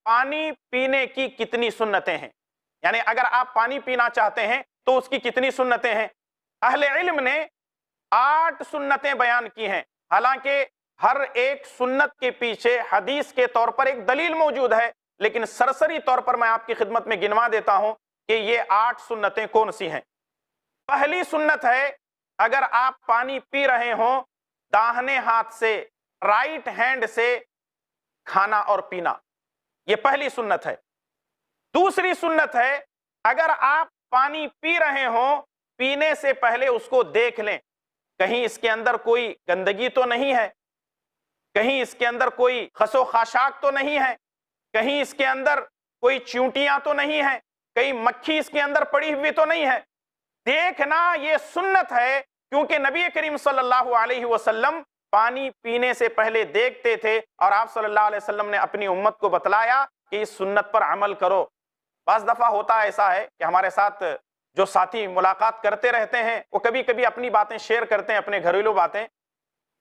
پانی پینے کی کتنی سنتیں ہیں، یعنی اگر آپ پانی پینا چاہتے ہیں تو اس کی کتنی سنتیں ہیں؟ اہل علم نے 8 سنتیں بیان کی ہیں، حالانکہ ہر ایک سنت کے پیچھے حدیث کے طور پر ایک دلیل موجود ہے، لیکن سرسری طور پر میں آپ کی خدمت میں گنوا دیتا ہوں کہ یہ 8 سنتیں کون سی ہیں۔ پہلی سنت ہے، اگر آپ پانی پی رہے ہوں داہنے ہاتھ سے، رائٹ ہینڈ سے کھانا اور پینا، یہ پہلی سنت ہے۔ دوسری سنت ہے، اگر آپ پانی پی رہے ہوں پینے سے پہلے اس کو دیکھ لیں، کہیں اس کے اندر کوئی گندگی تو نہیں ہے، کہیں اس کے اندر کوئی خس و خاشاک تو نہیں ہے، کہیں اس کے اندر کوئی چیونٹیاں تو نہیں ہیں، کہیں مکھی اس کے اندر پڑی ہوئی تو نہیں ہے۔ دیکھنا یہ سنت ہے، کیونکہ نبی کریم صلی اللہ علیہ وسلم پانی پینے سے پہلے دیکھتے تھے، اور آپ صلی اللہ علیہ وسلم نے اپنی امت کو بتلایا کہ اس سنت پر عمل کرو۔ بعض دفعہ ہوتا ایسا ہے کہ ہمارے ساتھ جو ساتھی ملاقات کرتے رہتے ہیں وہ کبھی کبھی اپنی باتیں شیئر کرتے ہیں، اپنے گھریلو باتیں۔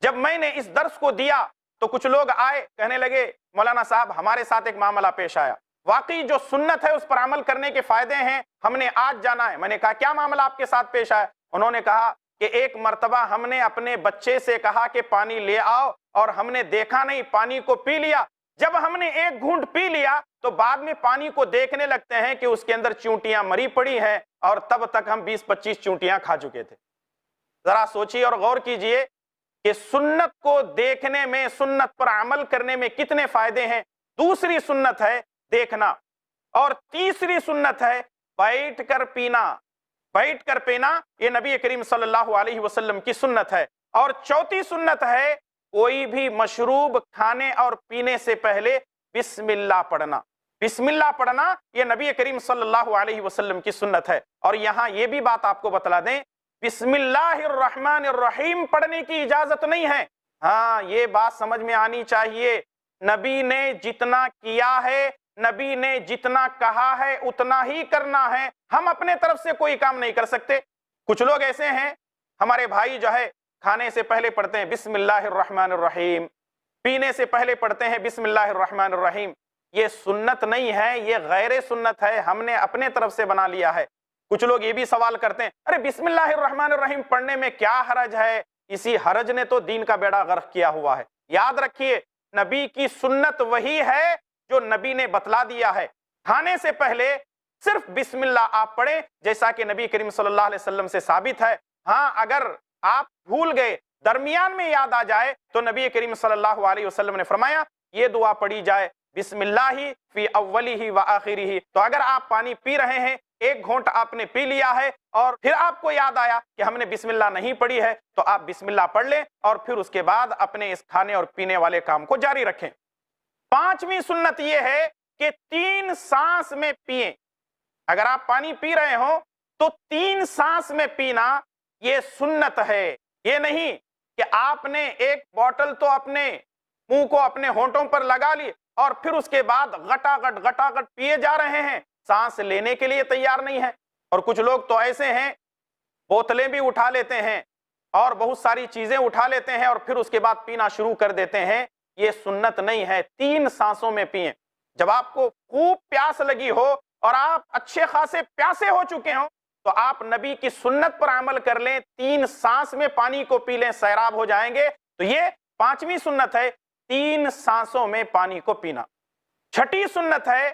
جب میں نے اس درس کو دیا تو کچھ لوگ آئے، کہنے لگے مولانا صاحب ہمارے ساتھ ایک معاملہ پیش آیا، واقعی جو سنت ہے اس پر عمل کرنے کے فائدے ہیں، ہم نے آج جانا ہے۔ میں نے کہا کیا معاملہ آپ کے ساتھ پیش آیا؟ انہوں نے کہا کہ ایک مرتبہ ہم نے اپنے بچے سے کہا کہ پانی لے آؤ، اور ہم نے دیکھا نہیں، پانی کو پی لیا۔ جب ہم نے ایک گھونٹ پی لیا تو بعد میں پانی کو دیکھنے لگتے ہیں کہ اس کے اندر چیونٹیاں مری پڑی ہیں، اور تب تک ہم 20-25 چیونٹیاں کھا چکے تھے۔ ذرا سوچیے اور غور کیجئے کہ سنت کو دیکھنے میں، سنت پر عمل کرنے میں کتنے فائدے ہیں۔ دوسری سنت ہے دیکھنا، اور تیسری سنت ہے بیٹھ کر پینا۔ بیٹھ کر پینا یہ نبی کریم صلی اللہ علیہ وسلم کی سنت ہے۔ اور چوتھی سنت ہے کوئی بھی مشروب کھانے اور پینے سے پہلے بسم اللہ پڑھنا۔ بسم اللہ پڑھنا یہ نبی کریم صلی اللہ علیہ وسلم کی سنت ہے۔ اور یہاں یہ بھی بات آپ کو بتلا دیں، بسم اللہ الرحمن الرحیم پڑھنے کی اجازت نہیں ہے۔ ہاں یہ بات سمجھ میں آنی چاہیے، نبی نے جتنا کیا ہے، نبی نے جتنا کہا ہے اتنا ہی کرنا ہے، ہم اپنے طرف سے کوئی کام نہیں کر سکتے۔ کچھ لوگ ایسے ہیں، ہمارے بھائی جو ہے کھانے سے پہلے پڑھتے ہیں بسم اللہ الرحمن الرحیم، پینے سے پہلے پڑھتے ہیں بسم اللہ الرحمن الرحیم۔ یہ سنت نہیں ہے، یہ غیر سنت ہے، ہم نے اپنے طرف سے بنا لیا ہے۔ کچھ لوگ یہ بھی سوال کرتے ہیں ارے بسم اللہ الرحمن الرحیم پڑھنے میں کیا حرج ہے؟ اسی حرج نے تو دین کا بیڑا غرق کیا ہوا ہے۔ یاد رکھیے نبی کی سنت وہی ہے جو نبی نے بتلا دیا ہے، کھانے سے پہلے صرف بسم اللہ آپ پڑھیں، جیسا کہ نبی کریم صلی اللہ علیہ وسلم سے ثابت ہے۔ ہاں اگر آپ بھول گئے، درمیان میں یاد آ جائے، تو نبی کریم صلی اللہ علیہ وسلم نے فرمایا یہ دعا پڑھی جائے، بسم اللہ فی اولہ و آخرہ۔ تو اگر آپ پانی پی رہے ہیں، ایک گھونٹ آپ نے پی لیا ہے، اور پھر آپ کو یاد آیا کہ ہم نے بسم اللہ نہیں پڑھی ہے، تو آپ بسم اللہ پڑھ لیں، اور پھر اس کے بعد اپنے اس کھانے اور پینے والے کام کو جاری رکھیں۔ پانچویں سنت یہ ہے کہ 3 سانس میں پئیں۔ اگر آپ پانی پی رہے ہوں تو 3 سانس میں پینا یہ سنت ہے۔ یہ نہیں کہ آپ نے ایک بوتل تو اپنے منہ کو، اپنے ہونٹوں پر لگا لی، اور پھر اس کے بعد گٹا گٹ پیے جا رہے ہیں، سانس لینے کے لیے تیار نہیں ہے۔ اور کچھ لوگ تو ایسے ہیں، بوتلیں بھی اٹھا لیتے ہیں اور بہت ساری چیزیں اٹھا لیتے ہیں، اور پھر اس کے بعد پینا شروع کر دیتے ہیں۔ یہ سنت نہیں ہے، 3 سانسوں میں پئیں۔ جب آپ کو خوب پیاس لگی ہو اور آپ اچھے خاصے پیاسے ہو چکے ہوں، تو آپ نبی کی سنت پر عمل کر لیں، 3 سانس میں پانی کو پی لیں، سیراب ہو جائیں گے۔ تو یہ 5ویں سنت ہے، 3 سانسوں میں پانی کو پینا۔ 6ٹھی سنت ہے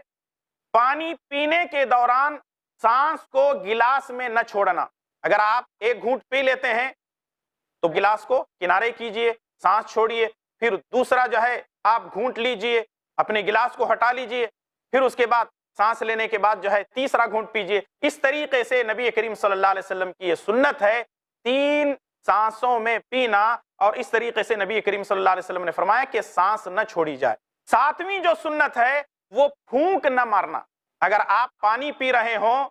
پانی پینے کے دوران سانس کو گلاس میں نہ چھوڑنا۔ اگر آپ ایک گھونٹ پی لیتے ہیں تو گلاس کو کنارے کیجئے، سانس چھوڑیے، پھر دوسرا جو ہے آپ گھونٹ لیجئے، اپنے گلاس کو ہٹا لیجئے، پھر اس کے بعد سانس لینے کے بعد جو ہے تیسرا گھونٹ پیجئے۔ اس طریقے سے نبی کریم صلی اللہ علیہ وسلم کی یہ سنت ہے، 3 سانسوں میں پینا، اور اس طریقے سے نبی کریم صلی اللہ علیہ وسلم نے فرمایا کہ سانس نہ چھوڑی جائے۔ 7ویں جو سنت ہے وہ پھونک نہ مارنا۔ اگر آپ پانی پی رہے ہوں،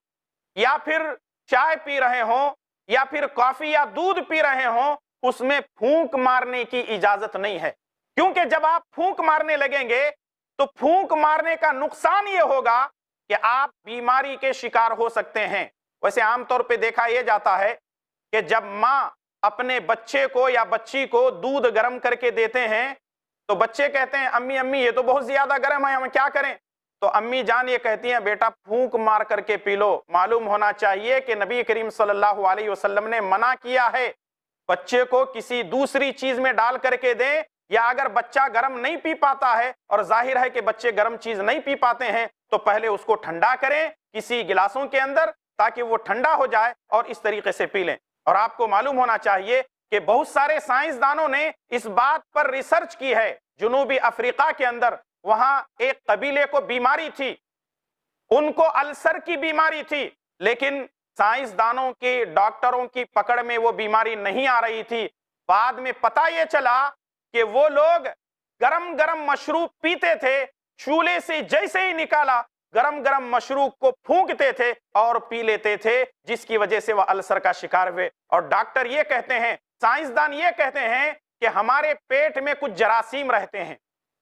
یا پھر چائے پی رہے ہوں، یا پھر کافی یا دودھ پی رہے ہوں، اس میں پھونک مارنے کی اجازت نہیں ہے، کیونکہ جب آپ پھونک مارنے لگیں گے تو پھونک مارنے کا نقصان یہ ہوگا کہ آپ بیماری کے شکار ہو سکتے ہیں۔ ویسے عام طور پہ دیکھا یہ جاتا ہے کہ جب ماں اپنے بچے کو یا بچی کو دودھ گرم کر کے دیتے ہیں تو بچے کہتے ہیں امی امی یہ تو بہت زیادہ گرم ہے، ہم کیا کریں؟ تو امی جان یہ کہتی ہیں بیٹا پھونک مار کر کے پی لو. معلوم ہونا چاہیے کہ نبی کریم صلی اللہ علیہ وسلم نے منع کیا ہے بچے کو کسی دوسری چیز میں ڈال کر کے دیں، یا اگر بچہ گرم نہیں پی پاتا ہے اور ظاہر ہے کہ بچے گرم چیز نہیں پی پاتے ہیں تو پہلے اس کو ٹھنڈا کریں کسی گلاسوں کے اندر تاکہ وہ ٹھنڈا ہو جائے اور اس طریقے سے پی لیں. اور آپ کو معلوم ہونا چاہیے کہ بہت سارے سائنسدانوں نے اس بات پر ریسرچ کی ہے. جنوبی افریقہ کے اندر وہاں ایک قبیلے کو بیماری تھی، ان کو السر کی بیماری تھی، لیکن سائنسدانوں کی ڈاکٹروں کی پکڑ میں وہ بیماری نہیں آ رہی تھی. بعد میں پتہ یہ چلا کہ وہ لوگ گرم گرم مشروب پیتے تھے، چولہے سے جیسے ہی نکالا گرم گرم مشروب کو پھونکتے تھے اور پی لیتے تھے، جس کی وجہ سے وہ السر کا شکار ہوئے. اور ڈاکٹر یہ کہتے ہیں، سائنسدان یہ کہتے ہیں کہ ہمارے پیٹ میں کچھ جراثیم رہتے ہیں،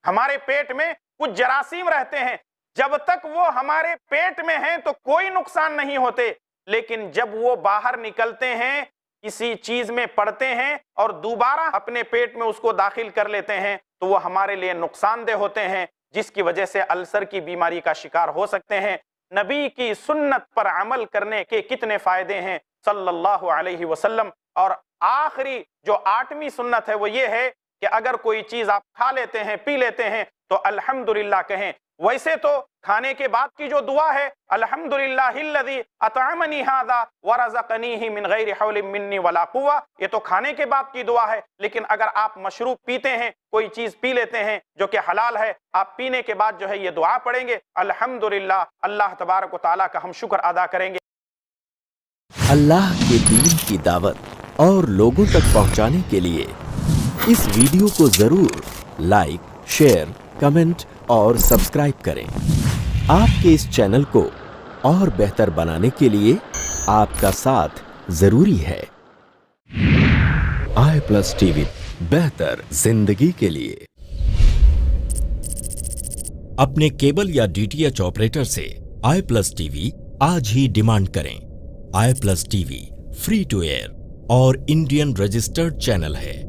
ہمارے پیٹ میں کچھ جراثیم رہتے ہیں، جب تک وہ ہمارے پیٹ میں ہیں تو کوئی نقصان نہیں ہوتے، لیکن جب وہ باہر نکلتے ہیں کسی چیز میں پڑتے ہیں اور دوبارہ اپنے پیٹ میں اس کو داخل کر لیتے ہیں تو وہ ہمارے لیے نقصان دہ ہوتے ہیں، جس کی وجہ سے السر کی بیماری کا شکار ہو سکتے ہیں. نبی کی سنت پر عمل کرنے کے کتنے فائدے ہیں صلی اللہ علیہ وسلم. اور آخری جو 8ویں سنت ہے وہ یہ ہے کہ اگر کوئی چیز آپ کھا لیتے ہیں پی لیتے ہیں تو الحمدللہ کہیں. ویسے تو کھانے کے بعد کی جو دعا ہے الحمدللہ الذی اطعمنی ھذا ورزقنیہ من غیر حول منی ولا قوہ، یہ تو کھانے کے بعد کی دعا ہے. لیکن اگر آپ مشروب پیتے ہیں، کوئی چیز پی لیتے ہیں جو کہ حلال ہے، آپ پینے کے بعد جو ہے یہ دعا پڑھیں گے الحمدللہ، اللہ تبارک و تعالیٰ کا ہم شکر ادا کریں گے. اللہ کے دین کی دعوت اور لوگوں تک پہنچانے کے لیے اس ویڈیو کو ضرور لائک، شیئر، کمنٹ اور سبسکرائب کریں. آپ کے اس چینل کو اور بہتر بنانے کے لیے آپ کا ساتھ ضروری ہے. i+TV، بہتر زندگی کے لیے. اپنے کیبل یا DTH آپریٹر سے i+TV آج ہی ڈیمانڈ کریں. i+TV فری ٹو ایئر اور انڈین رجسٹرڈ چینل ہے.